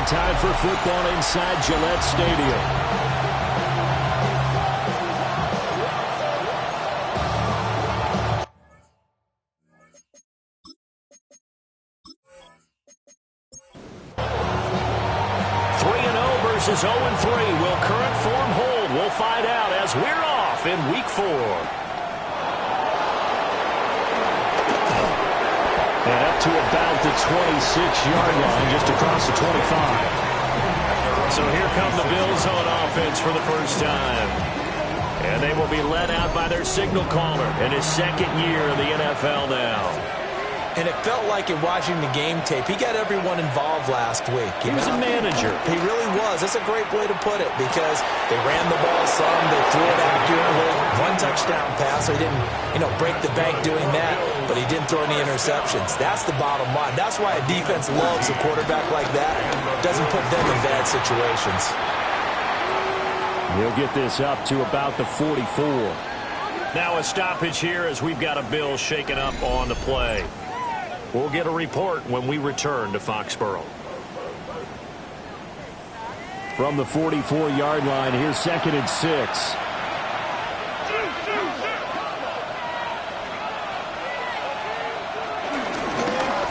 time for football inside Gillette Stadium. Versus 0-3. Will current form hold? We'll find out as we're off in Week 4. And up to about the 26-yard line, just across the 25. So here come the Bills on offense for the first time. And they will be led out by their signal caller in his second year in the NFL now. And it felt like in watching the game tape, he got everyone involved last week. He was a manager. He really was. That's a great way to put it because they ran the ball some, they threw it accurately. One touchdown pass, so he didn't, break the bank doing that, but he didn't throw any interceptions. That's the bottom line. That's why a defense loves a quarterback like that. Doesn't put them in bad situations. He'll get this up to about the 44. Now a stoppage here as we've got a Bill shaken up on the play. We'll get a report when we return to Foxborough. From the 44-yard line, here's 2nd and 6.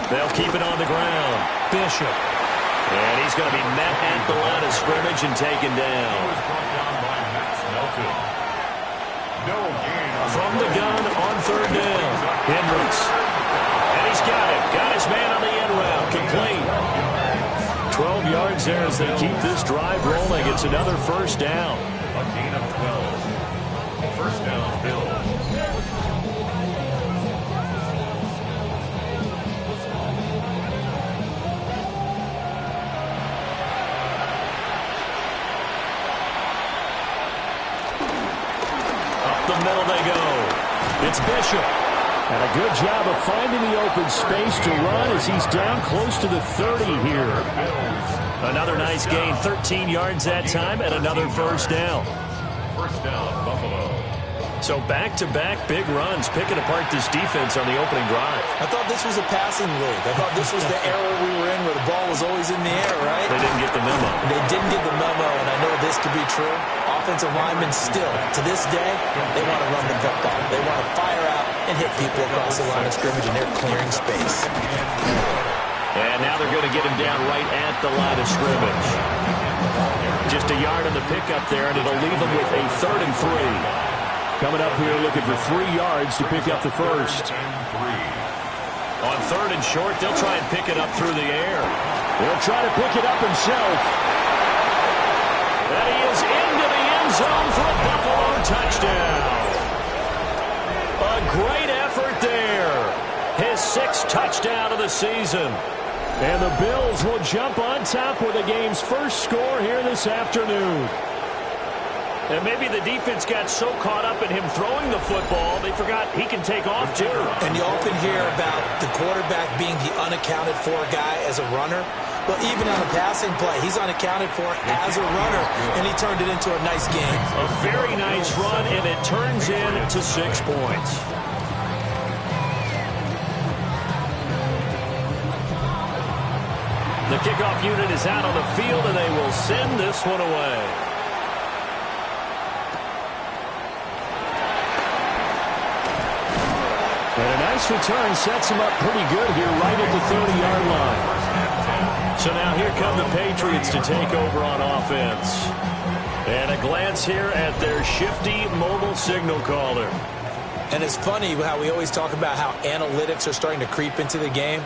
They'll keep it on the ground. Bishop. And he's going to be met at the line of scrimmage and taken down. From the gun on 3rd down. Hendricks. And he's got it. Got his man on the end route. Complete. 12 yards there as they keep this drive rolling. It's another first down. A gain of 12. First down, Bills. Up the middle they go. It's Bishop. And a good job of finding the open space to run as he's down close to the 30 here. Another nice gain, 13 yards that time, and another first down. First down, Buffalo. So back-to-back big runs, picking apart this defense on the opening drive. I thought this was a passing league. I thought this was the era we were in where the ball was always in the air, right? They didn't get the memo. They didn't get the memo, and I know this to be true. Offensive linemen still, to this day, they want to run the football. They want to fire out and hit people across the line of scrimmage, and they're clearing space. And now they're going to get him down right at the line of scrimmage. Just a yard on the pickup there, and it'll leave them with a 3rd and 3. Coming up here looking for 3 yards to pick up the first. On 3rd and short, they'll try and pick it up through the air. He'll try to pick it up himself. And he is into the end zone for a Buffalo touchdown. A great effort there. His 6th touchdown of the season. And the Bills will jump on top with the game's first score here this afternoon. And maybe the defense got so caught up in him throwing the football, they forgot he can take off too. And you often hear about the quarterback being the unaccounted for guy as a runner. Well, even on a passing play, he's unaccounted for as a runner, and he turned it into a nice game. A very nice run, and it turns into 6 points. The kickoff unit is out on the field, and they will send this one away. And a nice return sets him up pretty good here right at the 30-yard line. So now here come the Patriots to take over on offense. And a glance here at their shifty mobile signal caller. And it's funny how we always talk about how analytics are starting to creep into the game.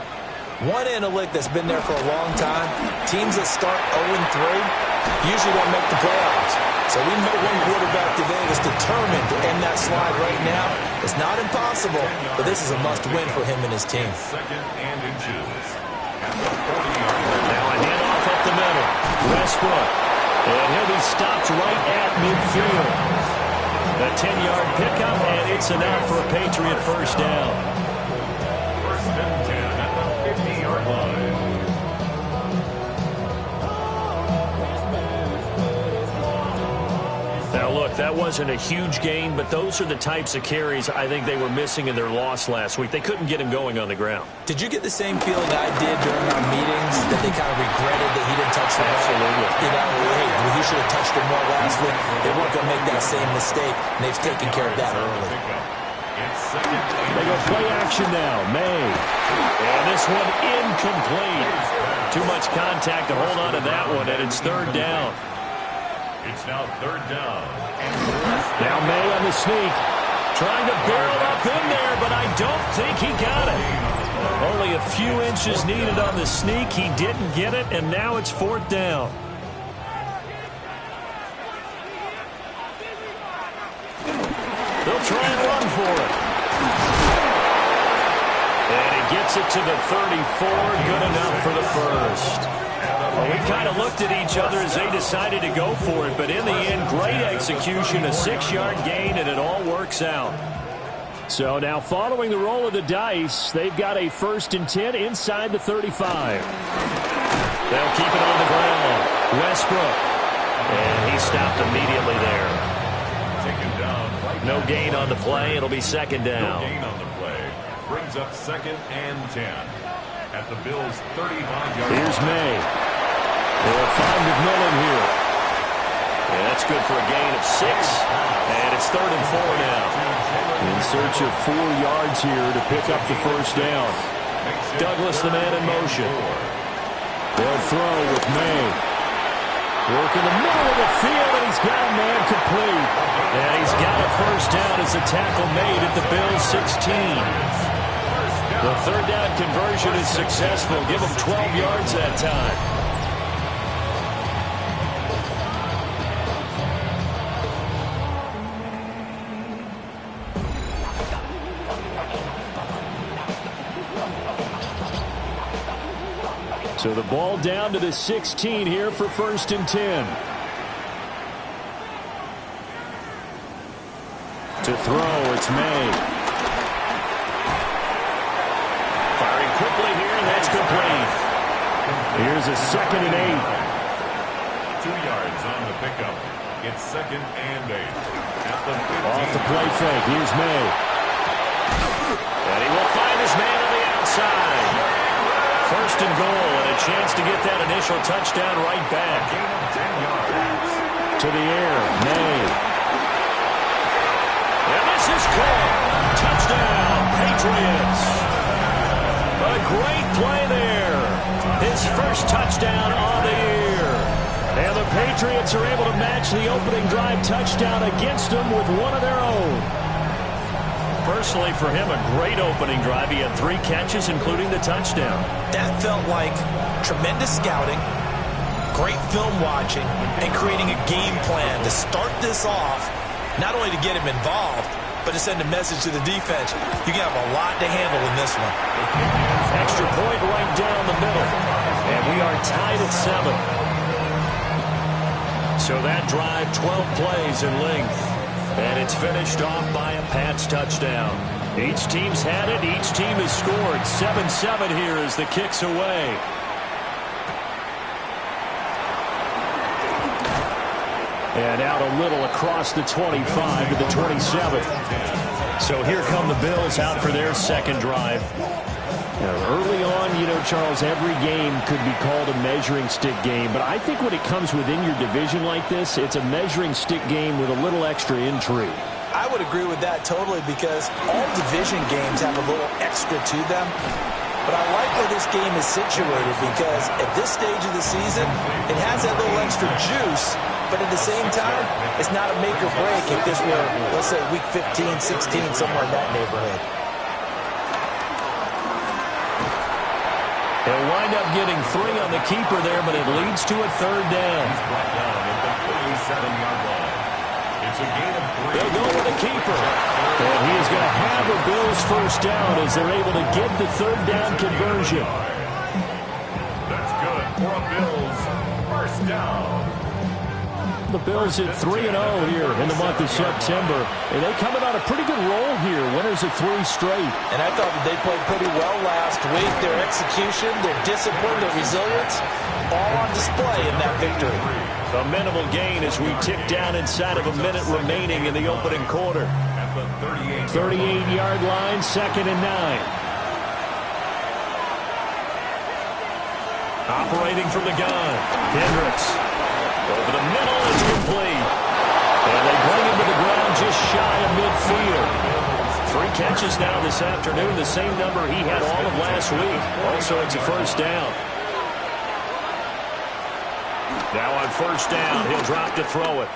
One analytic that's been there for a long time, teams that start 0-3 usually don't make the playoffs. So we know one quarterback today is determined to end that slide right now. It's not impossible, but this is a must-win for him and his team. Second and inches. Now a handoff up the middle. Westbrook. And he'll be stopped right at midfield. A 10-yard pickup, and it's enough for a Patriot first down. First and 10 at the 50-yard line. Now look, that wasn't a huge gain, but those are the types of carries I think they were missing in their loss last week. They couldn't get him going on the ground. Did you get the same feeling I did during our meetings, that they kind of regretted that he didn't touch the ball? Absolutely. You know, hey, he should have touched it more last week. They weren't going to make that same mistake, and they've taken care of that early. They go play action now. May. And this one incomplete. Too much contact to hold on to that one, and it's third down. It's now third down. Now May on the sneak. Trying to barrel up in there, but I don't think he got it. Only a few inches needed on the sneak. He didn't get it, and now it's fourth down. They'll try and run for it. And he gets it to the 34. Good enough for the first. Well, we kind of looked at each other as they decided to go for it, but in the end, great execution, a 6-yard gain, and it all works out. So now following the roll of the dice, they've got a 1st and 10 inside the 35. They'll keep it on the ground. Westbrook. And he stopped immediately there. Taken down. No gain on the play. It'll be second down. No gain on the play. Brings up 2nd and 10. At the Bills' 35-yard line. Here's May. They'll find McMillan here. Yeah, that's good for a gain of 6. And it's 3rd and 4 now. In search of 4 yards here to pick up the first down. Douglas, the man in motion. They'll throw with May. Work in the middle of the field, and he's got a man complete. And he's got a first down as the tackle made at the Bills' 16. The third down conversion is successful. Give him 12 yards that time. So the ball down to the 16 here for 1st and 10. To throw, it's May. Firing quickly here, and that's complete. Here's a 2nd and 8. 2 yards on the pickup. It's 2nd and 8. At the 15. Off the play fake, here's May. And he will find his man on the outside. 1st and goal, and a chance to get that initial touchdown right back. Gain of 10 yards. To the air, May. And this is caught. Touchdown, Patriots. A great play there. His first touchdown on the year. And the Patriots are able to match the opening drive touchdown against them with one of their own. Personally, for him, a great opening drive. He had 3 catches, including the touchdown. That felt like tremendous scouting, great film watching, and creating a game plan to start this off, not only to get him involved, but to send a message to the defense. You can have a lot to handle in this one. Extra point right down the middle. And we are tied at 7. So that drive, 12 plays in length. And it's finished off by a Pats touchdown. Each team's had it. Each team has scored. 7-7 here as the kick's away. And out a little across the 25 to the 27. So here come the Bills out for their second drive. Now, early on, you know, Charles, every game could be called a measuring stick game. But I think when it comes within your division like this, it's a measuring stick game with a little extra intrigue. I would agree with that totally, because all division games have a little extra to them. But I like where this game is situated, because at this stage of the season, it has that little extra juice. But at the same time, it's not a make or break if this were, let's say, week 15, 16, somewhere in that neighborhood. They'll wind up getting 3 on the keeper there, but it leads to a third down. He's brought down at the 47-yard line. It's a gain of 3. They'll go with the keeper. And he is going to have the Bills first down as they're able to get the third down conversion. That's good for a Bills first down. The Bills at 3-0 here in the month of September. And they coming on a pretty good roll here. Winners of 3 straight. And I thought that they played pretty well last week. Their execution, their discipline, their resilience, all on display in that victory. A minimal gain as we tick down inside of a minute remaining in the opening quarter. At the 38-yard line, 2nd and 9. Operating from the gun, Hendricks. Over the middle, it's complete. And they bring him to the ground just shy of midfield. 3 catches now this afternoon, the same number he had all of last week. Also, it's a first down. Now on first down, he'll drop to throw it.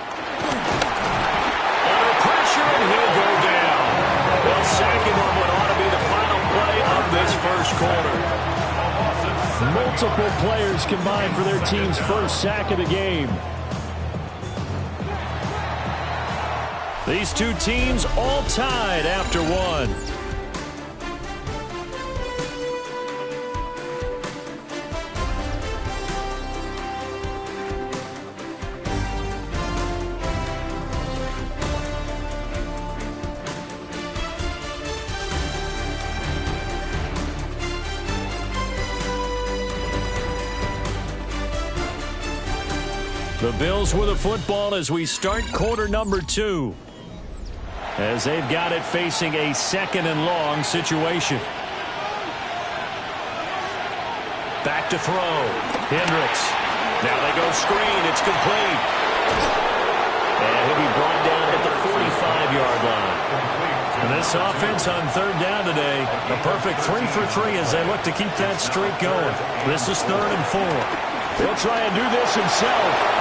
Under pressure, and he'll go down. Well, sacking on what ought to be the final play of this first quarter. Multiple players combined for their team's first sack of the game. These two teams all tied after one. The Bills with the football as we start quarter number 2. As they've got it facing a 2nd and long situation. Back to throw. Hendricks. Now they go screen. It's complete. And he'll be brought down at the 45-yard line. And this offense on 3rd down today, a perfect 3 for 3 as they look to keep that streak going. This is 3rd and 4. He'll try and do this himself.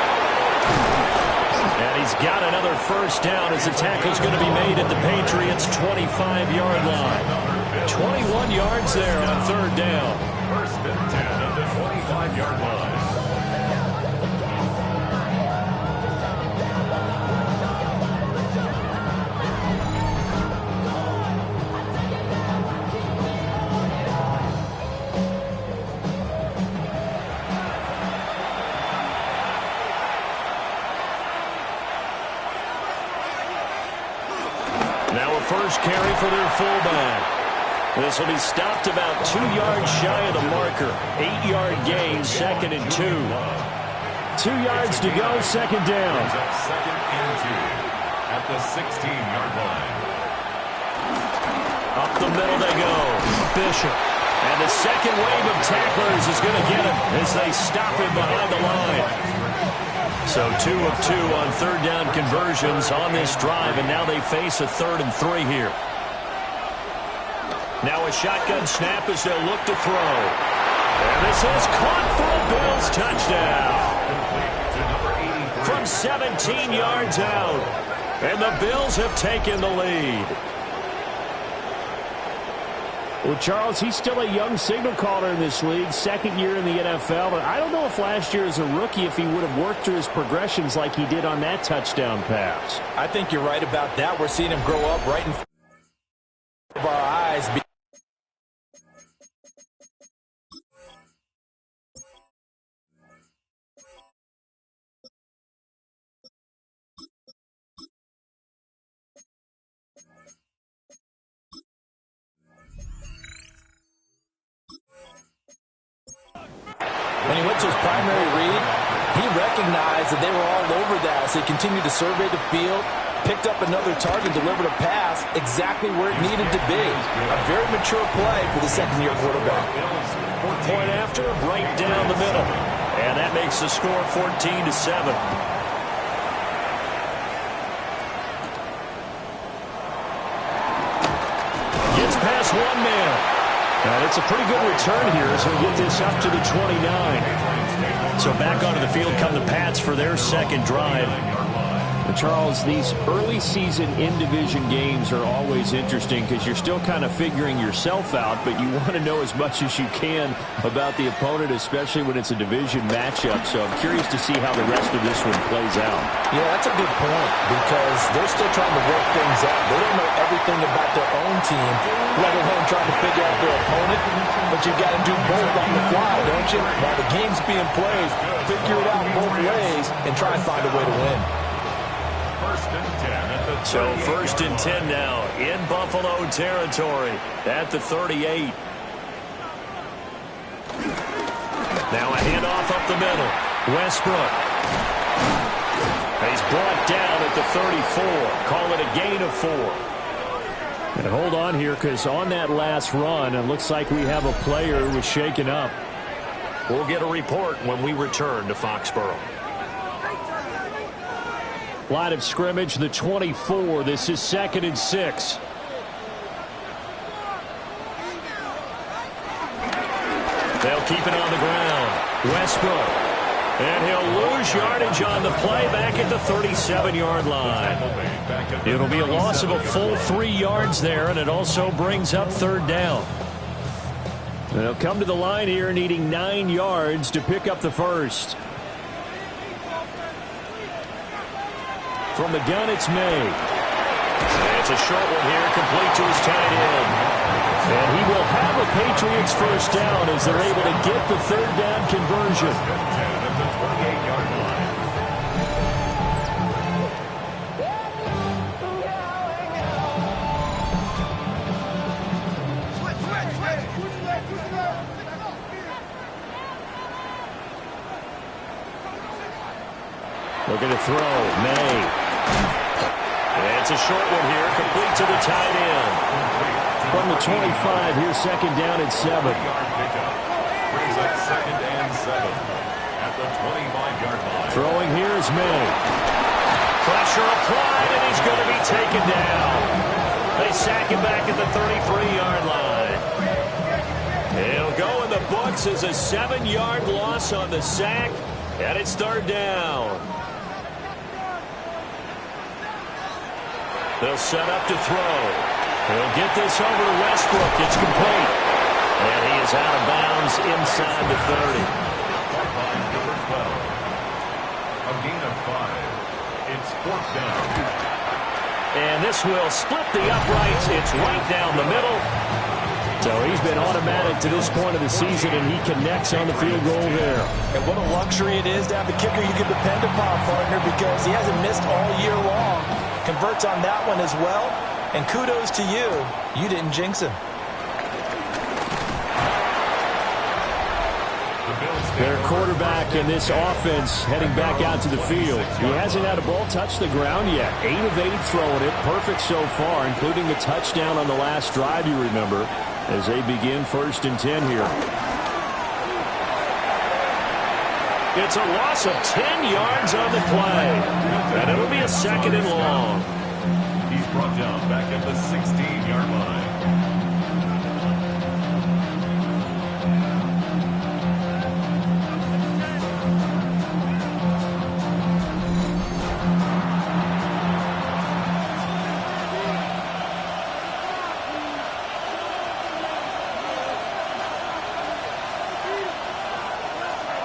And he's got another first down as the tackle's going to be made at the Patriots' 25-yard line. 21 yards there on 3rd down. 1st and 10 at the 25-yard line. First carry for their fullback. This will be stopped about 2 yards shy of the marker. 8-yard gain, 2nd and 2. 2 yards to go, 2nd down. 2nd and 2 at the 16-yard line. Up the middle they go. Bishop. And the second wave of tacklers is going to get him as they stop him behind the line. So 2 of 2 on 3rd down conversions on this drive, and now they face a 3rd and 3 here. Now a shotgun snap as they'll look to throw. And this is caught for a Bills touchdown. From 17 yards out. And the Bills have taken the lead. Well, Charles, he's still a young signal caller in this league, 2nd year in the NFL. But I don't know if last year as a rookie, if he would have worked through his progressions like he did on that touchdown pass. I think you're right about that. We're seeing him grow up right in front of our eyes. When he went to his primary read, he recognized that they were all over that as he continued to survey the field, picked up another target, delivered a pass exactly where it needed to be. A very mature play for the 2nd-year quarterback. Point after, right down the middle. And that makes the score 14-7. Gets past one man. And it's a pretty good return here as we get this up to the 29. So back onto the field come the Pats for their 2nd drive. Charles, these early season in-division games are always interesting because you're still kind of figuring yourself out, but you want to know as much as you can about the opponent, especially when it's a division matchup. So I'm curious to see how the rest of this one plays out. Yeah, that's a good point because they're still trying to work things out. They don't know everything about their own team, let alone trying to figure out their opponent. But you got to do both on the fly, don't you? While the game's being played, figure it out both ways and try and find a way to win. So 1st and 10 now in Buffalo territory at the 38. Now a handoff up the middle. Westbrook. He's brought down at the 34. Call it a gain of 4. And hold on here, because on that last run, it looks like we have a player who was shaken up. We'll get a report when we return to Foxborough. Line of scrimmage, the 24. This is 2nd and 6. They'll keep it on the ground. Westbrook. And he'll lose yardage on the play back at the 37-yard line. It'll be a loss of a full 3 yards there, and it also brings up 3rd down. They'll come to the line here needing 9 yards to pick up the first. From the gun, it's May. And it's a short one here, complete to his tight end. And he will have a Patriots first down as they're able to get the 3rd down conversion. Looking to throw, May. And it's a short one here, complete to the tight end. From the 25, here's 2nd down and 7. Brings up 2nd and 7 at the 25-yard line. Throwing here is May. Pressure applied, and he's going to be taken down. They sack him back at the 33-yard line. He'll go in the books as a 7-yard loss on the sack, and it's 3rd down. They'll set up to throw. He'll get this over to Westbrook. It's complete. And he is out of bounds inside the 30. Number 12. A gain of 5. It's 4th down. And this will split the uprights. It's right down the middle. So he's been automatic to this point of the season, and he connects on the field goal there. And what a luxury it is to have a kicker you can depend upon, partner, because he hasn't missed all year long. Converts on that one as well. And kudos to you. You didn't jinx him. Their quarterback in this offense heading back out to the field. He hasn't had a ball touch the ground yet. 8 of 8 throwing it. Perfect so far, including the touchdown on the last drive, you remember, as they begin 1st and 10 here. It's a loss of 10 yards on the play. And it'll be a 2nd and long. He's brought down back at the 16-yard line.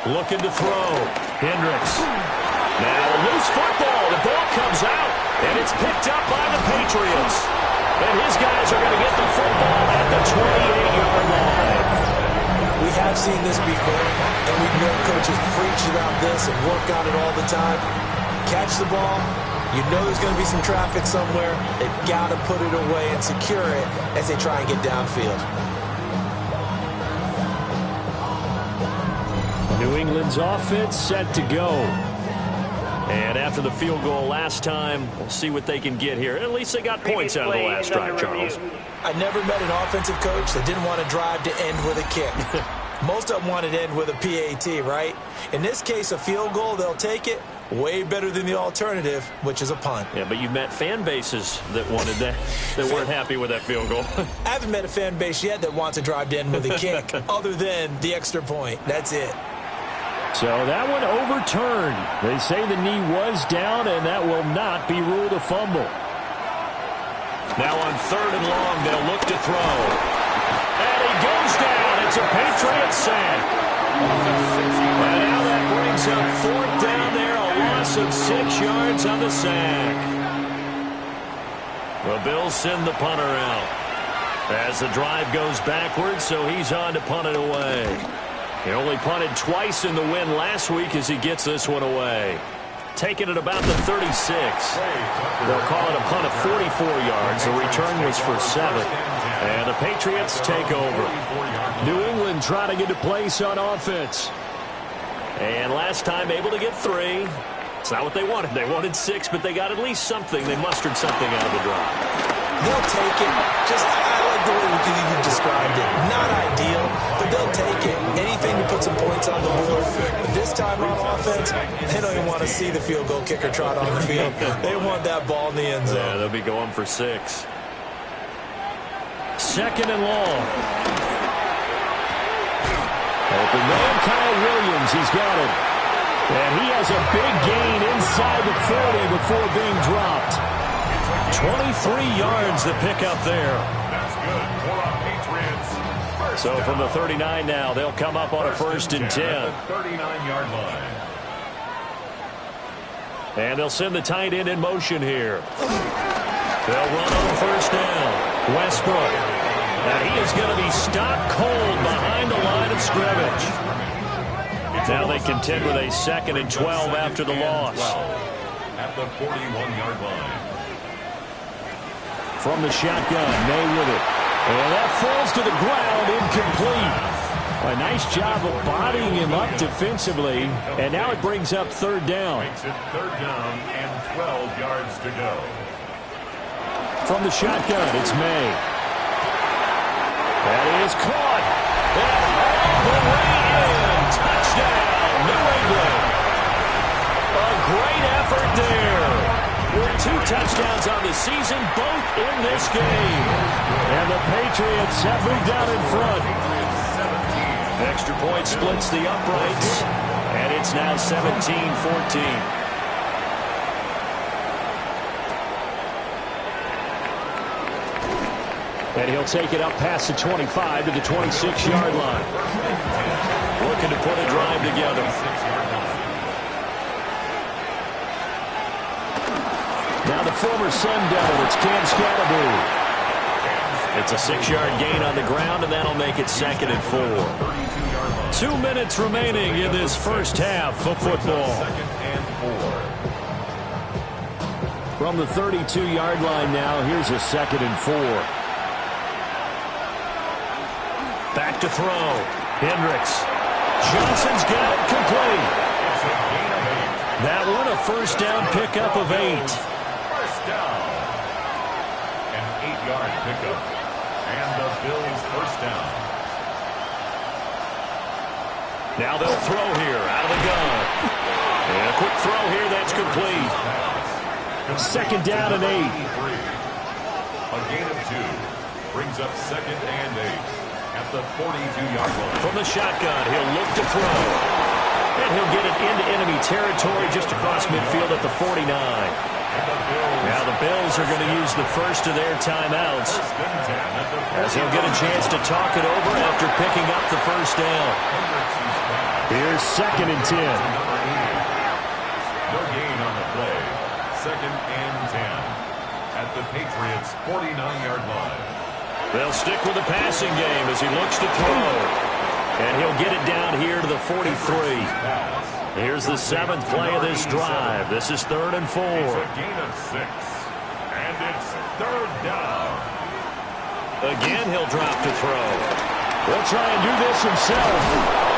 Looking to throw. Hendricks. Now a loose football. The ball comes out, and it's picked up by the Patriots. And his guys are going to get the football at the 28-yard line. We have seen this before, and we've known coaches preach about this and work on it all the time. Catch the ball. You know there's going to be some traffic somewhere. They've got to put it away and secure it as they try and get downfield. New England's offense set to go. And after the field goal last time, we'll see what they can get here. At least they got points out of the last drive, Charles. I never met an offensive coach that didn't want to drive to end with a kick. Most of them wanted to end with a PAT, right? In this case, a field goal, they'll take it. Way better than the alternative, which is a punt. Yeah, but you've met fan bases that wanted that, that weren't happy with that field goal. I haven't met a fan base yet that wants to drive to end with a kick other than the extra point. That's it. So that one overturned. They say the knee was down, and that will not be ruled a fumble. Now on 3rd and long, they'll look to throw. And he goes down. It's a Patriot sack. And now that brings up 4th down there, a loss of 6 yards on the sack. The Bills send the punter out as the drive goes backwards, so he's on to punt it away. He only punted twice in the win last week as he gets this one away. Taking it about the 36. They'll call it a punt of 44 yards. The return was for 7. And the Patriots take over. New England trying to get a place on offense. And last time able to get 3. It's not what they wanted. They wanted 6, but they got at least something. They mustered something out of the drive. They'll take it. I like the way you described it. Not ideal, but they'll take it. Anything to put some points on the board. But this time on offense, they don't even want to see the field goal kicker trot on the field. They want that ball in the end zone. Yeah, they'll be going for 6. Second and long. Open man, Kyle Williams. He's got it. And he has a big gain inside the 40 before being dropped. 23 yards the pickup there. That's good for our Patriots. So from the 39 now, they'll come up on a 1st and 10. At the 39-yard line. And they'll send the tight end in motion here. They'll run on 1st down. Westbrook. And he is going to be stopped cold behind the line of scrimmage. Now they contend with a 2nd and 12 after the loss. At the 41-yard line. From the shotgun, May with it. And that falls to the ground, incomplete. A nice job of bodying him up defensively. And now it brings up 3rd down. Makes it 3rd down and 12 yards to go. From the shotgun, it's May. That is caught. And all the way in. Touchdown, New England. A great effort there. With 2 touchdowns on the season, both in this game. And the Patriots have moved out in front. Extra point splits the uprights. And it's now 17-14. And he'll take it up past the 25 to the 26-yard line. Looking to put a drive together. Now the former Sun Devil, it's Cam Scatterby. It's a 6-yard gain on the ground, and that'll make it 2nd and 4. 2 minutes remaining in this first half of football. From the 32-yard line now, here's a 2nd and 4. Back to throw. Hendricks. Johnson's got it complete. That one a 1st down pickup of 8. 1st down. An 8-yard pickup. And the Bills 1st down. Now they'll throw here out of the gun. And a quick throw here that's complete. 2nd down and 8. A gain of 2. Brings up 2nd and 8. At the 42-yard line. From the shotgun, he'll look to throw. And he'll get it into enemy territory just across midfield at the 49. Now the Bills are going to use the first of their timeouts, as he'll get a chance to talk it over after picking up the 1st down. Here's 2nd and 10. No gain on the play. 2nd and 10. At the Patriots' 49-yard line. They'll stick with the passing game as he looks to throw. And he'll get it down here to the 43. Here's the 7th play of this drive. This is 3rd and 4. It's a gain of 6. And it's 3rd down. Again, he'll drop to throw. He'll try and do this himself.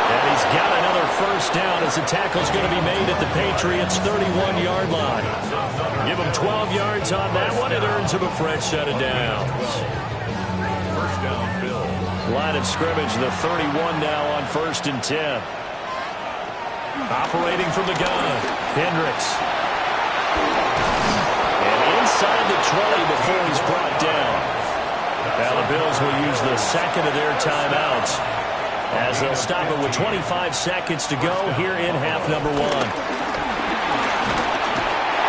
And he's got another 1st down as the tackle's going to be made at the Patriots' 31-yard line. Give him 12 yards on that one. It earns him a fresh set of downs. Down Bill. Line of scrimmage, the 31 now on 1st and 10. Operating from the gun, Hendricks. And inside the 20 before he's brought down. Now the Bills will use the 2nd of their timeouts, as they'll stop it with 25 seconds to go here in half number 1.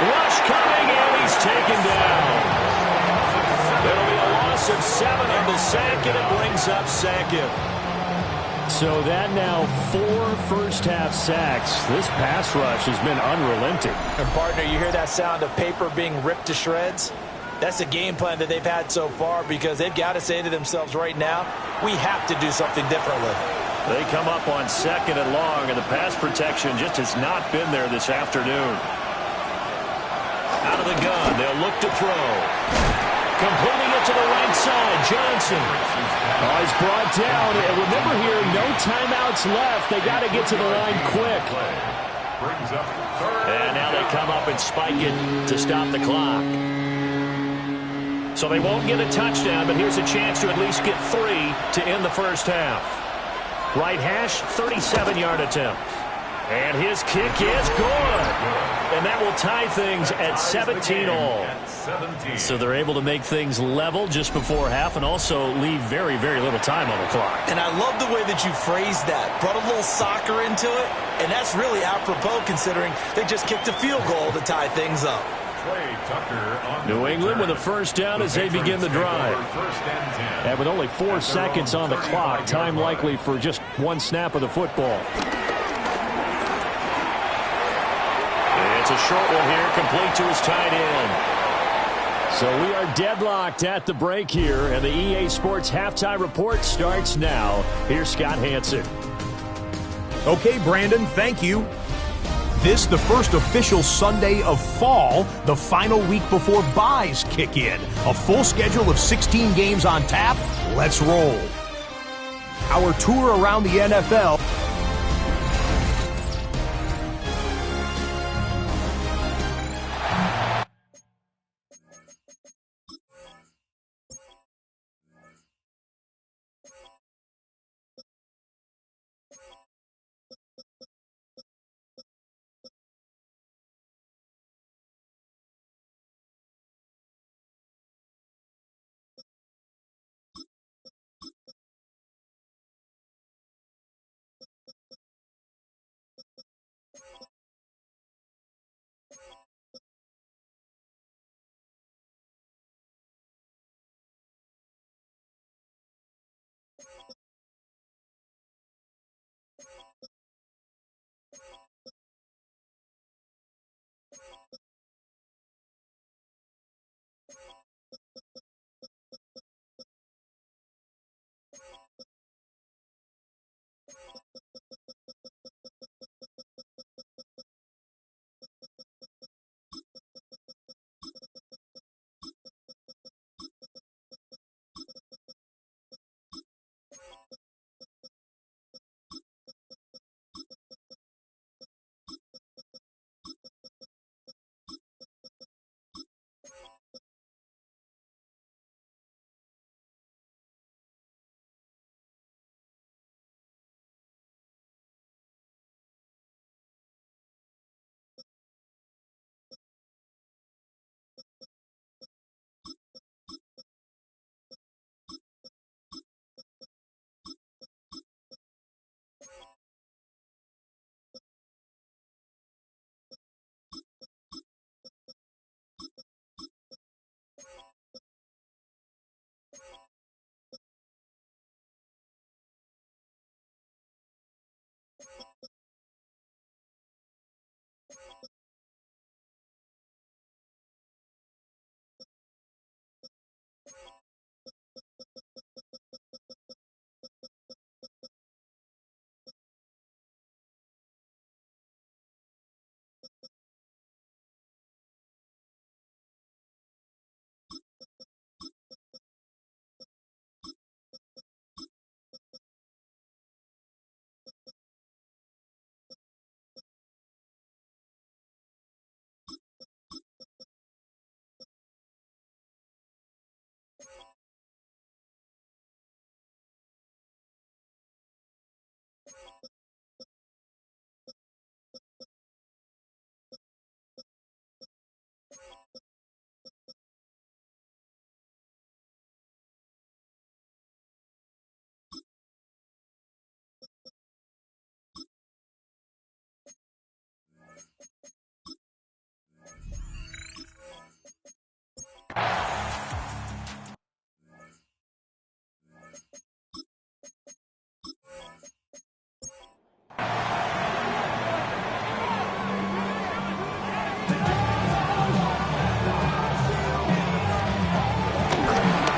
Rush coming, and he's taken down. It'll be a loss of 7 on the sack, and it brings up 2nd. So that now 4 first-half sacks. This pass rush has been unrelenting. And, partner, you hear that sound of paper being ripped to shreds? That's the game plan that they've had so far, because they've got to say to themselves right now, we have to do something differently. They come up on 2nd and long, and the pass protection just has not been there this afternoon. Out of the gun, they'll look to throw. Completing it to the right side, Johnson. Oh, he's brought down. And remember here, no timeouts left. They got to get to the line quick. brings up third. And now they come up and spike it to stop the clock. So they won't get a touchdown, but here's a chance to at least get 3 to end the first half. Right hash, 37-yard attempt. And his kick is good. And that will tie things at 17 all. So they're able to make things level just before half and also leave very, very little time on the clock. And I love the way that you phrased that. Brought a little soccer into it, and that's really apropos considering they just kicked a field goal to tie things up. New England with a first down as they begin the drive. And with only 4 seconds on the clock, time likely for just one snap of the football. It's a short one here, complete to his tight end. So we are deadlocked at the break here, and the EA Sports Halftime Report starts now. Here's Scott Hanson. Okay, Brandon, thank you. This, the first official Sunday of fall, the final week before byes kick in. A full schedule of 16 games on tap. Let's roll. Our tour around the NFL.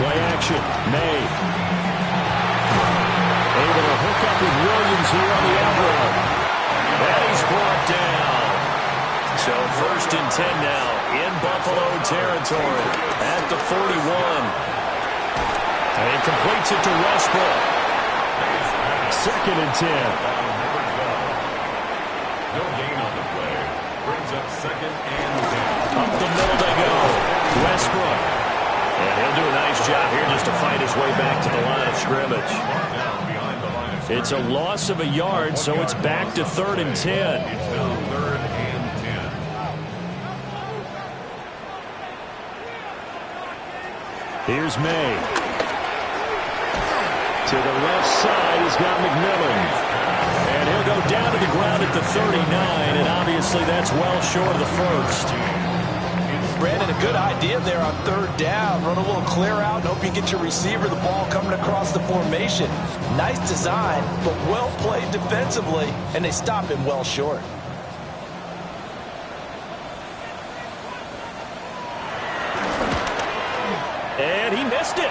Play action. May. Able to hook up with Williams here on the elbow. And he's brought down. So 1st and 10 now in Buffalo territory at the 41. And he completes it to Westbrook. 2nd and 10. No gain on the play. second and 10. Up the middle they go. Westbrook. And he'll do a nice job here just to fight his way back to the line of scrimmage. It's a loss of a yard, so it's back to 3rd and 10. It's now 3rd and 10. Here's May. To the left side, he's got McMillan. And he'll go down to the ground at the 39, and obviously that's well short of the first. Brandon, a good idea there on 3rd down. Run a little clear out and hope you get your receiver the ball coming across the formation. Nice design, but well played defensively, and they stop him well short. And he missed it.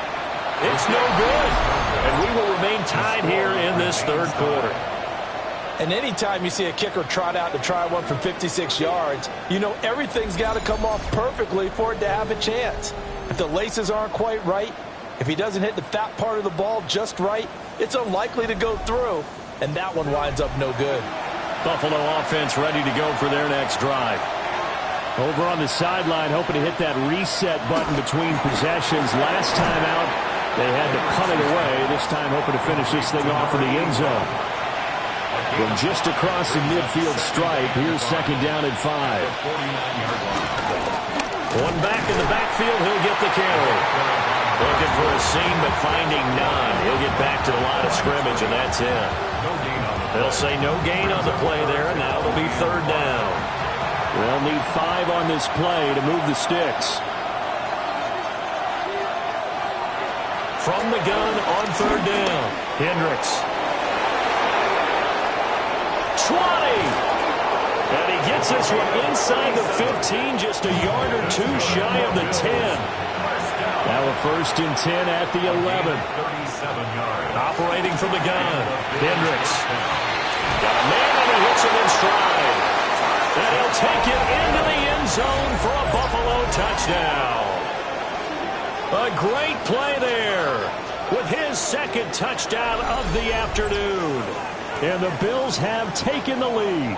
It's no good. And we will remain tied here in this 3rd quarter. And anytime you see a kicker trot out to try one from 56 yards, you know everything's got to come off perfectly for it to have a chance. If the laces aren't quite right, if he doesn't hit the fat part of the ball just right, it's unlikely to go through, and that one winds up no good. Buffalo offense ready to go for their next drive. Over on the sideline, hoping to hit that reset button between possessions. Last time out, they had to punt it away. This time hoping to finish this thing off in the end zone. From just across the midfield stripe, here's 2nd down and 5. One back in the backfield, he'll get the carry. Looking for a seam, but finding none. He'll get back to the line of scrimmage, and that's it. They'll say no gain on the play there, and now it'll be 3rd down. They'll need 5 on this play to move the sticks. From the gun on 3rd down, Hendricks. 20. And he gets this one inside the 15, just a yard or two shy of the 10. Now a 1st and 10 at the 11. Operating from the gun, Hendricks. Got a man and he hits him in stride. And he'll take it into the end zone for a Buffalo touchdown. A great play there with his 2nd touchdown of the afternoon. And the Bills have taken the lead.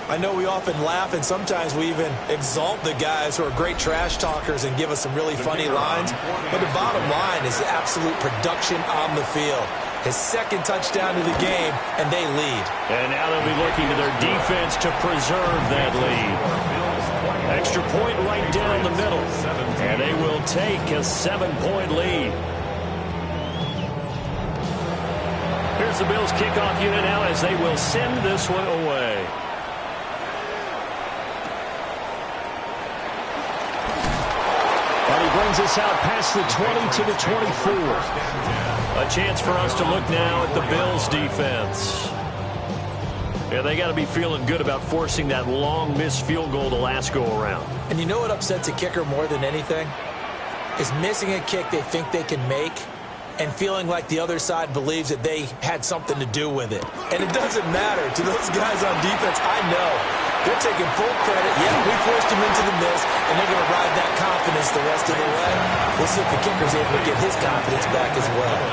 I know we often laugh, and sometimes we even exalt the guys who are great trash talkers and give us some really funny lines. But the bottom line is the absolute production on the field. His 2nd touchdown of the game, and they lead. And now they'll be looking to their defense to preserve that lead. Extra point right down the middle. And they will take a 7-point lead. Here's the Bills kickoff unit now as they will send this one away. And he brings us out past the 20 to the 24. A chance for us to look now at the Bills defense. Yeah, they got to be feeling good about forcing that long missed field goal the last go around. And you know what upsets a kicker more than anything? Is missing a kick they think they can make and feeling like the other side believes that they had something to do with it. And it doesn't matter to those guys on defense. I know they're taking full credit. Yeah, we forced him into the miss, and they're going to ride that confidence the rest of the way. We'll see if the kicker's able to get his confidence back as well.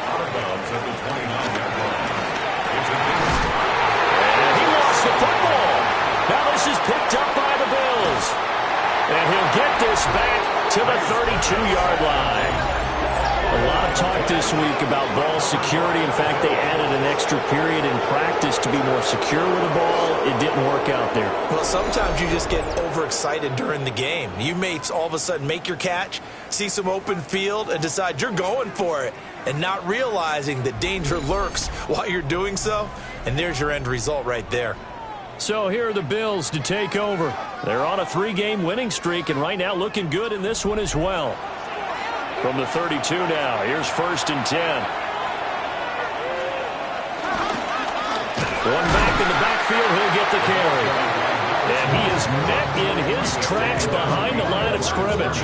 Out of bounds at the 29-yard line. And he lost the football. Now this is picked up by the Bills. And he'll get this back to the 32-yard line. A lot of talk this week about ball security. In fact, they added an extra period in practice to be more secure with the ball. It didn't work out there. Well, sometimes you just get overexcited during the game. You may all of a sudden make your catch, see some open field, and decide you're going for it, and not realizing that danger lurks while you're doing so. And there's your end result right there. So here are the Bills to take over. They're on a 3-game winning streak, and right now looking good in this one as well. From the 32 now, here's 1st and 10. One back in the backfield, he'll get the carry. And he is met in his tracks behind the line of scrimmage.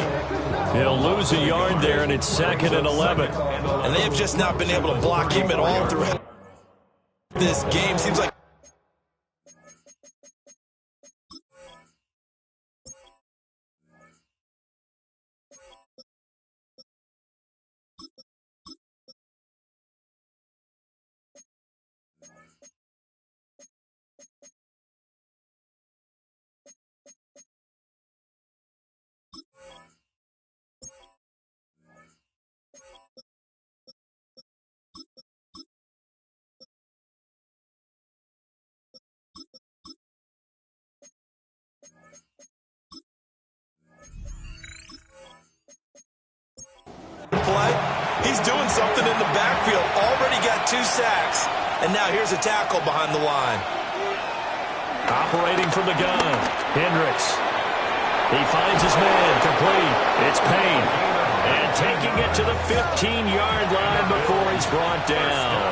He'll lose a yard there, and it's 2nd and 11. And they have just not been able to block him at all throughout this game. Seems like the backfield, already got 2 sacks. And now here's a tackle behind the line. Operating from the gun, Hendricks. He finds his man, complete. It's Payne. And taking it to the 15-yard line before he's brought down.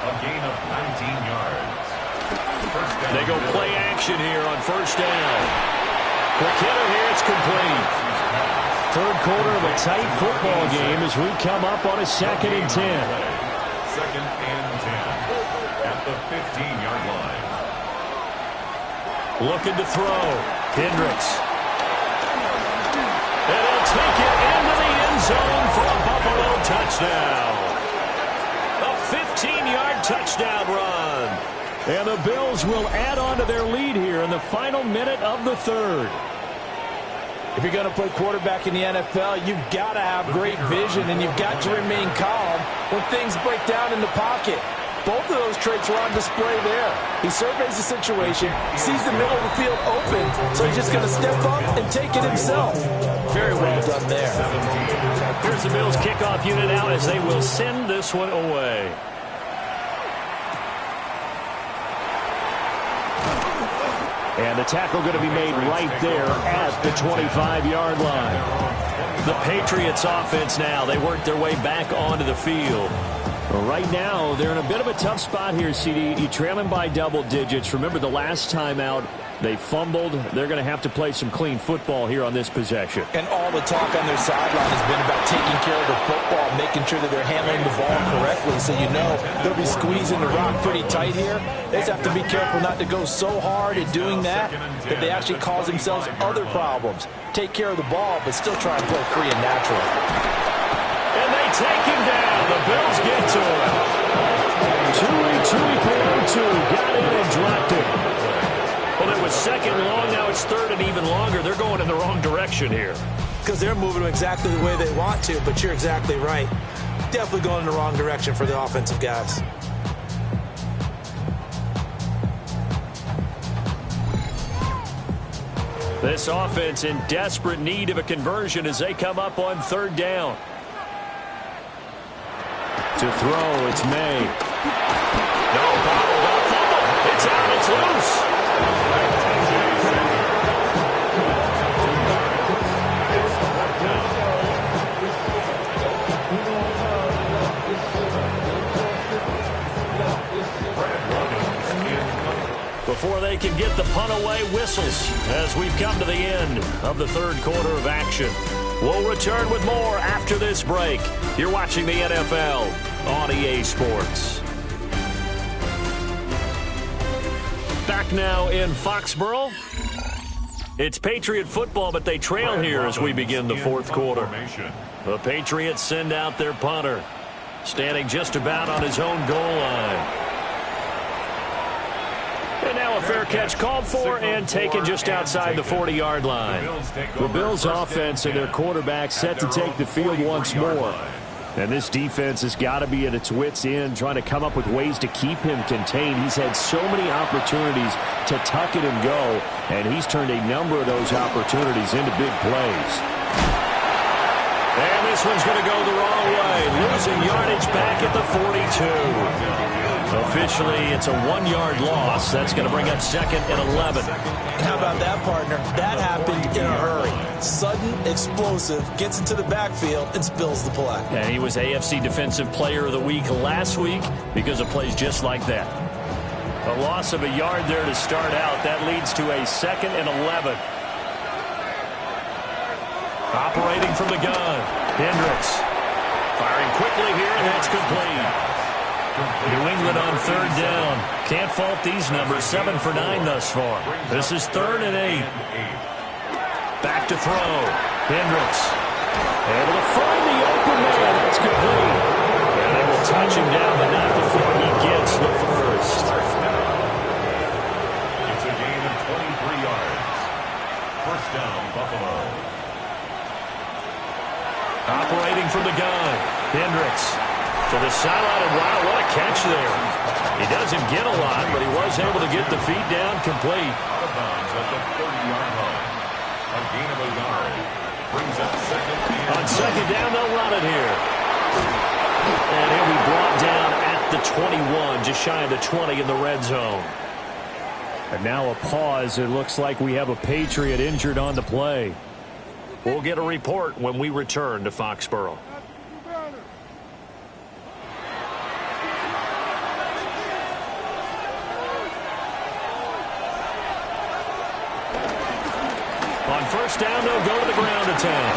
A gain of 19 yards. They go play action here on first down. Quick hitter here, it's complete. Third quarter of a tight football game as we come up on a 2nd and 10. 2nd and 10 at the 15-yard line. Looking to throw. Hendricks. And he'll take it into the end zone for a Buffalo touchdown. A 15-yard touchdown run. And the Bills will add on to their lead here in the final minute of the 3rd. If you're going to play quarterback in the NFL, you've got to have great vision, and you've got to remain calm when things break down in the pocket. Both of those traits are on display there. He surveys the situation, sees the middle of the field open, so he's just going to step up and take it himself. Very well done there. Here's the Bills kickoff unit out as they will send this one away. And the tackle going to be made right there at the 25-yard line. The Patriots offense now. They work their way back onto the field. Well, right now, they're in a bit of a tough spot here, CD. You trail them by double digits. Remember the last time out, they fumbled. They're going to have to play some clean football here on this possession. And all the talk on their sideline has been about taking care of the football, making sure that they're handling the ball correctly. So you know they'll be squeezing the rock pretty tight here. They just have to be careful not to go so hard at doing that they actually cause themselves other problems. Take care of the ball, but still try and play free and natural. And they take him down. The Bills get to him. Tui got in and dropped it. Well, it was 2nd and long. Now it's 3rd and even longer. They're going in the wrong direction here. Because they're moving exactly the way they want to, but you're exactly right. Definitely going in the wrong direction for the offensive guys. This offense in desperate need of a conversion as they come up on 3rd down. To throw, it's May. No, bottled up fumble. It's out, it's loose. Before they can get the punt away, whistles as we've come to the end of the 3rd quarter of action. We'll return with more after this break. You're watching the NFL on EA Sports. Back now in Foxborough. It's Patriot football, but they trail here as we begin the 4th quarter. The Patriots send out their punter, standing just about on his own goal line. And now a fair catch called for and taken just outside the 40-yard line. The Bills offense and their quarterback set to take the field once more. And this defense has got to be at its wits' end, trying to come up with ways to keep him contained. He's had so many opportunities to tuck it and go, and he's turned a number of those opportunities into big plays. And this one's going to go the wrong way, losing yardage back at the 42. Officially, it's a 1-yard loss. That's going to bring up 2nd and 11. How about that, partner? That happened in a hurry. Sudden, explosive, gets into the backfield, and spills the play. And he was AFC Defensive Player of the Week last week because of plays just like that. A loss of a yard there to start out. That leads to a 2nd and 11. Operating from the gun, Hendricks. Firing quickly here, and that's complete. New England on 3rd down. Can't fault these numbers. 7 for 9 thus far. This is 3rd and 8. Back to throw. Hendricks. Able to find the open man. That's complete. And they will touch him down, but not before he gets the first. It's a gain of 23 yards. First down, Buffalo. Operating from the gun. Hendricks. To the sideline, and wow, what a catch there. He doesn't get a lot, but he was able to get the feet down complete. Out of bounds at the 30-yard line. A gain of a yard. Brings up 2nd and On 2nd down, they'll run it here. And he'll be brought down at the 21, just shy of the 20 in the red zone. And now a pause. It looks like we have a Patriot injured on the play. We'll get a report when we return to Foxborough. On first down, they'll go to the ground attack.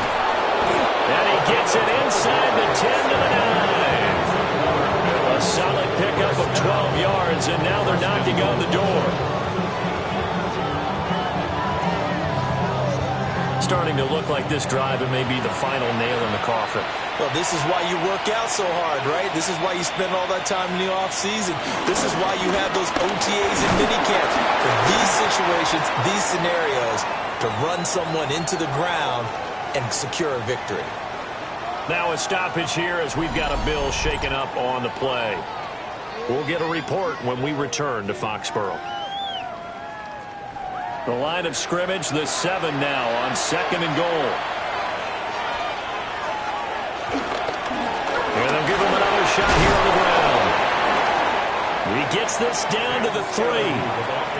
And he gets it inside the 10 to the 9. A solid pickup of 12 yards, and now they're knocking on the door. Starting to look like this drive, it may be the final nail in the coffin. Well, this is why you work out so hard, right? This is why you spend all that time in the offseason. This is why you have those OTAs and minicamps. For these situations, these scenarios, to run someone into the ground and secure a victory. Now a stoppage here as we've got a Bill shaken up on the play. We'll get a report when we return to Foxborough. The line of scrimmage, the 7 now on 2nd and goal. And they'll give him another shot here on the ground. He gets this down to the 3.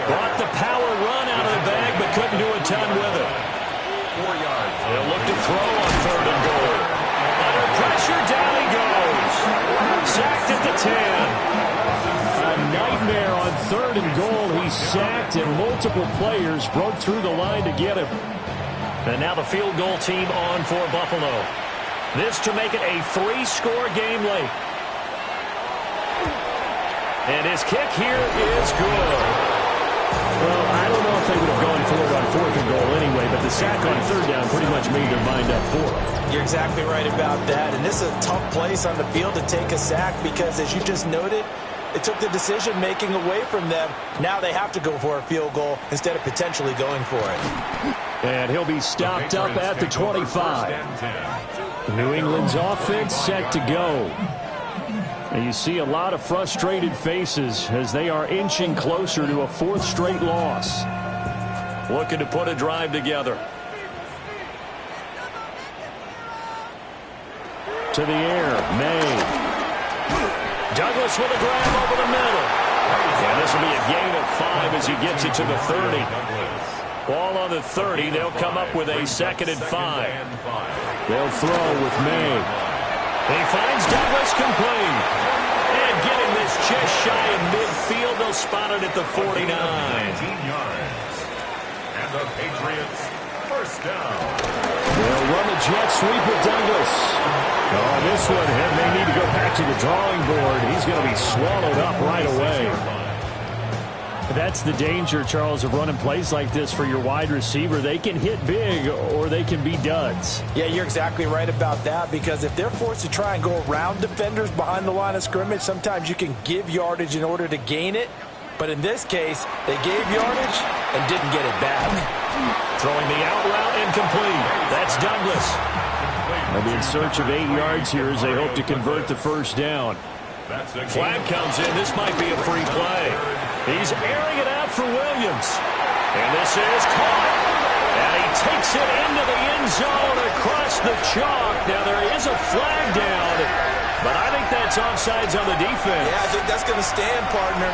Brought the power run out of the bag, but couldn't do a ton with it. 4 yards. They'll look to throw on 3rd and goal. Under pressure, down he goes. Sacked at the 10. A nightmare on 3rd and goal. He's sacked, and multiple players broke through the line to get him. And now the field goal team on for Buffalo. This to make it a 3-score game late. And his kick here is good. Well, I don't know if they would have gone for it on 4th and goal anyway, but the sack on 3rd down pretty much made their mind up for it. You're exactly right about that. And this is a tough place on the field to take a sack because, as you just noted, it took the decision-making away from them. Now they have to go for a field goal instead of potentially going for it. And he'll be stopped up at the 25. New England's offense set to go. And you see a lot of frustrated faces as they are inching closer to a 4th straight loss. Looking to put a drive together. To the air, May. Douglas with a grab over the middle. And this will be a gain of 5 as he gets it to the 30. Ball on the 30. They'll come up with a 2nd and 5. They'll throw with May. He finds Douglas complete. And getting this just shy of midfield. They'll spot it at the 49. 19 yards. And the Patriots first down. They'll run a jet sweep with Douglas. Oh, this one may need to go back to the drawing board. He's going to be swallowed up right away. That's the danger, Charles, of running plays like this for your wide receiver. They can hit big or they can be duds. Yeah, you're exactly right about that, because if they're forced to try and go around defenders behind the line of scrimmage, sometimes you can give yardage in order to gain it. But in this case, they gave yardage and didn't get it back. Throwing the out route incomplete. That's Douglas. They'll be in search of 8 yards here as they hope to convert the first down. Flag comes in. This might be a free play. He's airing it out for Williams. And this is caught. And he takes it into the end zone across the chalk. Now there is a flag down, but I think that's offsides on the defense. Yeah, I think that's going to stand, partner.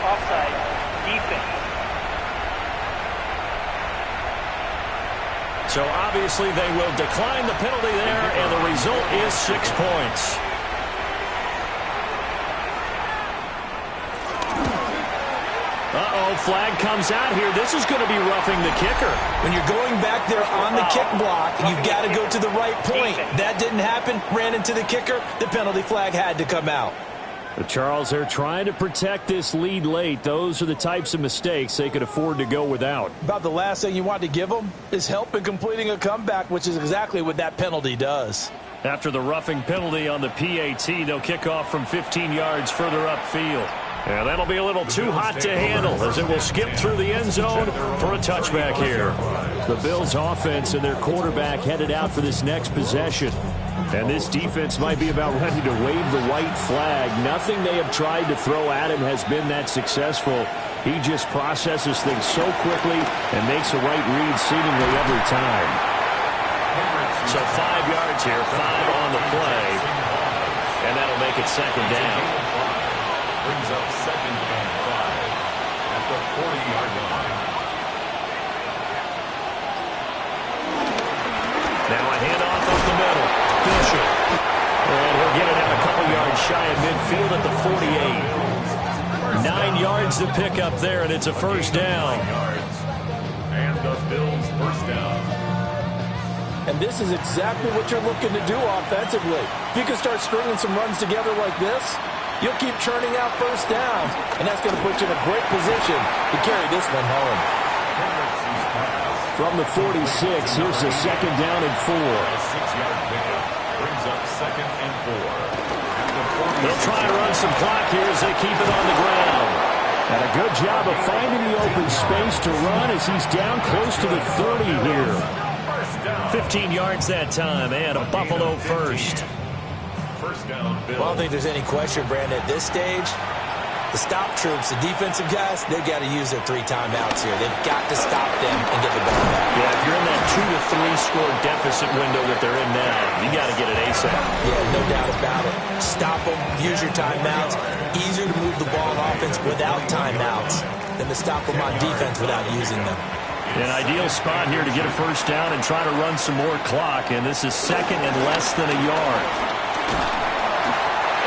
Offside, defense. So obviously they will decline the penalty there, and the result is 6 points. Uh-oh, flag comes out here. This is going to be roughing the kicker. When you're going back there on the kick block, you've got to go to the right point. That didn't happen. Ran into the kicker. The penalty flag had to come out. But Charles, they're trying to protect this lead late. Those are the types of mistakes they could afford to go without. About the last thing you want to give them is help in completing a comeback, which is exactly what that penalty does. After the roughing penalty on the PAT, they'll kick off from 15 yards further upfield. Yeah, that'll be a little too hot to handle as it will skip through the end zone for a touchback here. The Bills' offense and their quarterback headed out for this next possession. And this defense might be about ready to wave the white flag. Nothing they have tried to throw at him has been that successful. He just processes things so quickly and makes a right read seemingly every time. So 5 yards here, 5 on the play. And that'll make it second down. Brings up second and 5 at the 40-yard line. Now a handoff up the middle. Bishop. And he'll get it out a couple yards shy of midfield at the 48. 9 yards to pick up there, and it's a first down. And the Bills first down. And this is exactly what you're looking to do offensively. If you can start stringing some runs together like this, you'll keep churning out first downs, and that's going to put you in a great position to carry this one home. From the 46, here's a second down and 4. A 6-yard pickup brings up second and 4. They'll try to run some clock here as they keep it on the ground. And a good job of finding the open space to run as he's down close to the 30 here. 15 yards that time, and a Buffalo first. First down, Bills. Well, I don't think there's any question, Brandon, at this stage, the stop troops, the defensive guys, they've got to use their 3 timeouts here. They've got to stop them and get the ball back. Yeah, if you're in that 2 to 3 score deficit window that they're in now, you got to get it ASAP. Yeah, no doubt about it. Stop them, use your timeouts. Easier to move the ball on offense without timeouts than to stop them on defense without using them. An ideal spot here to get a first down and try to run some more clock, and this is second and less than a yard.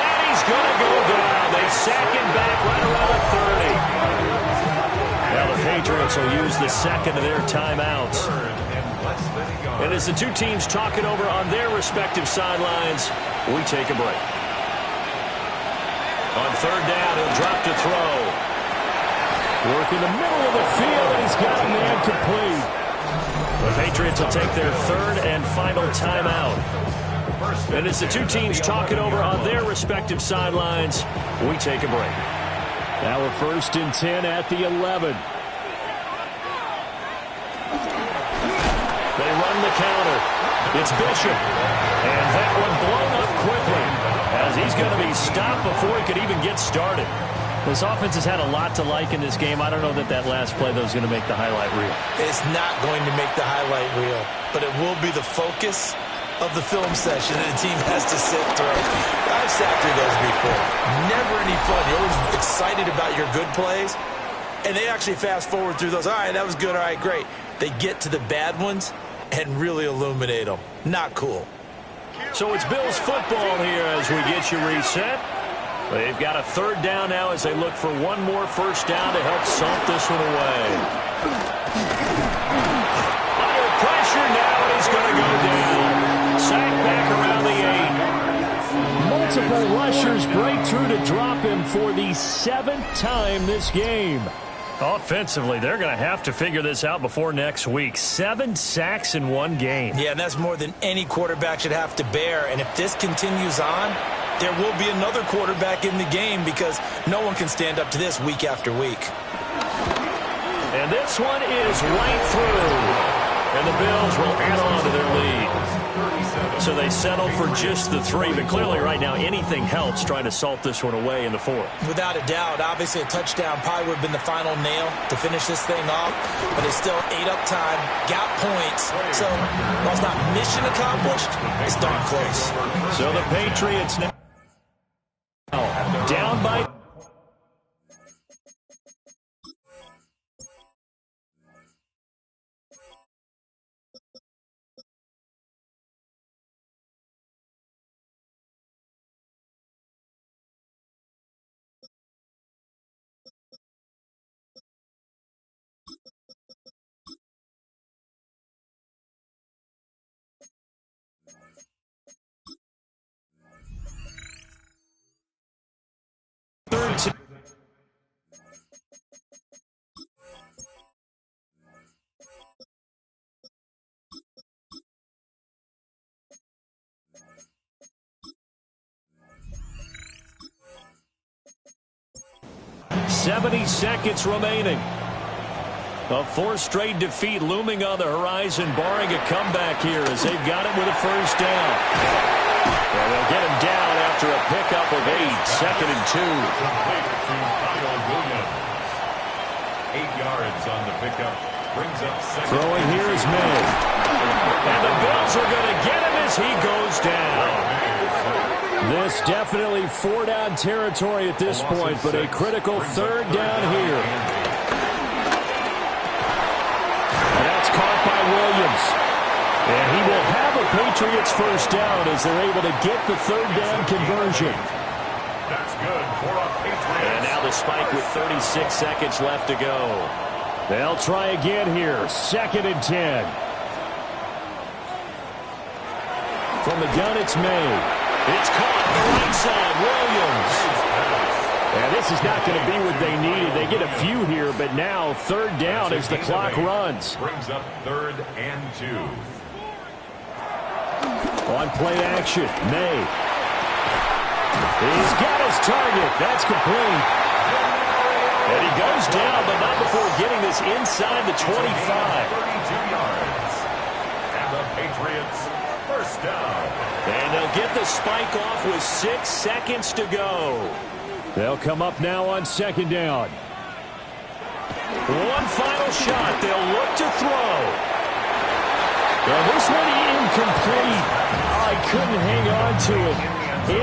And he's going to go down. They sack him back right around the 30. Now the Patriots will use the second of their timeouts. And as the two teams talk it over on their respective sidelines, we take a break. On third down, he'll drop to throw. Work in the middle of the field, and he's got a man complete. The Patriots will take their third and final timeout. And as the two teams talk it over on their respective sidelines, we take a break. Now we're first and 10 at the 11. They run the counter. It's Bishop. And that one blown up quickly as he's going to be stopped before he could even get started. This offense has had a lot to like in this game. I don't know that last play, though, is going to make the highlight reel. It's not going to make the highlight reel, but it will be the focus of the film session that the team has to sit through. I've sat through those before. Never any fun. You're always excited about your good plays, and they actually fast forward through those. All right, that was good. All right, great. They get to the bad ones and really illuminate them. Not cool. So it's Bills football here as we get you reset. They've got a third down now as they look for one more first down to help salt this one away. Under pressure now, and he's going to go down. Sacked back around the 8. Multiple rushers break through to drop him for the 7th time this game. Offensively, they're going to have to figure this out before next week. 7 sacks in one game. Yeah, and that's more than any quarterback should have to bear. And if this continues on, there will be another quarterback in the game because no one can stand up to this week after week. And this one is right through. And the Bills will add on to their lead. So they settle for just the 3, but clearly right now anything helps trying to salt this one away in the 4th. Without a doubt, obviously a touchdown probably would have been the final nail to finish this thing off, but it's still ate up time, got points. So while it's not mission accomplished, it's darn close. So the Patriots now down by... .70 seconds remaining. A 4th straight defeat looming on the horizon, barring a comeback here as they've got it with a first down. Well, they'll get him down after a pickup of 8, 2nd and 2. Complete to Kyle Williams. 8 yards on the pickup. Brings up second. Throwing here is May. And the Bills are going to get him as he goes down. This definitely 4-down territory at this point, but a critical 3rd down here. And that's caught by Williams. And he will have a Patriots first down as they're able to get the 3rd down conversion. That's good for a Patriots. And now the spike with 36 seconds left to go. They'll try again here. 2nd and 10. From the gun, it's May. It's caught on the right side. Williams. And this is not going to be what they needed. They get a few here, but now 3rd down as the clock runs. Brings up 3rd and 2. On play action, May. He's got his target. That's complete. And he goes down, but not before getting this inside the 25. 32 yards. And the Patriots first down. And they'll get the spike off with 6 seconds to go. They'll come up now on 2nd down. One final shot. They'll look to throw. Well, this one incomplete. I couldn't hang on to it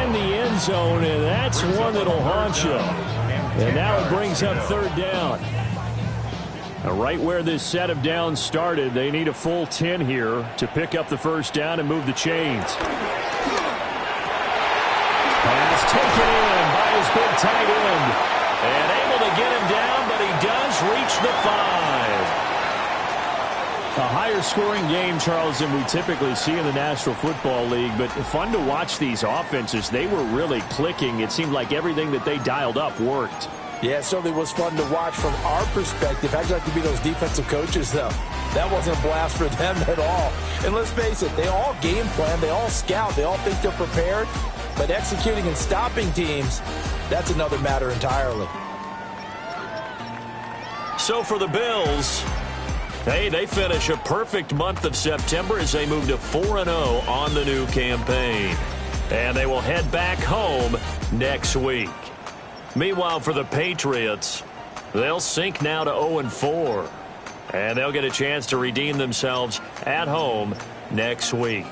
in the end zone, and that's one that'll haunt you. And now it brings up 3rd down. Now, right where this set of downs started, they need a full 10 here to pick up the first down and move the chains. Pass taken in by his big tight end. And able to get him down, but he does reach the 5. A higher-scoring game, Charles, than we typically see in the National Football League, but fun to watch these offenses. They were really clicking. It seemed like everything that they dialed up worked. Yeah, it certainly was fun to watch from our perspective. I'd like to be those defensive coaches, though. That wasn't a blast for them at all. And let's face it, they all game plan, they all scout, they all think they're prepared. But executing and stopping teams, that's another matter entirely. So for the Bills, hey, they finish a perfect month of September as they move to 4-0 on the new campaign. And they will head back home next week. Meanwhile, for the Patriots, they'll sink now to 0-4. And they'll get a chance to redeem themselves at home next week.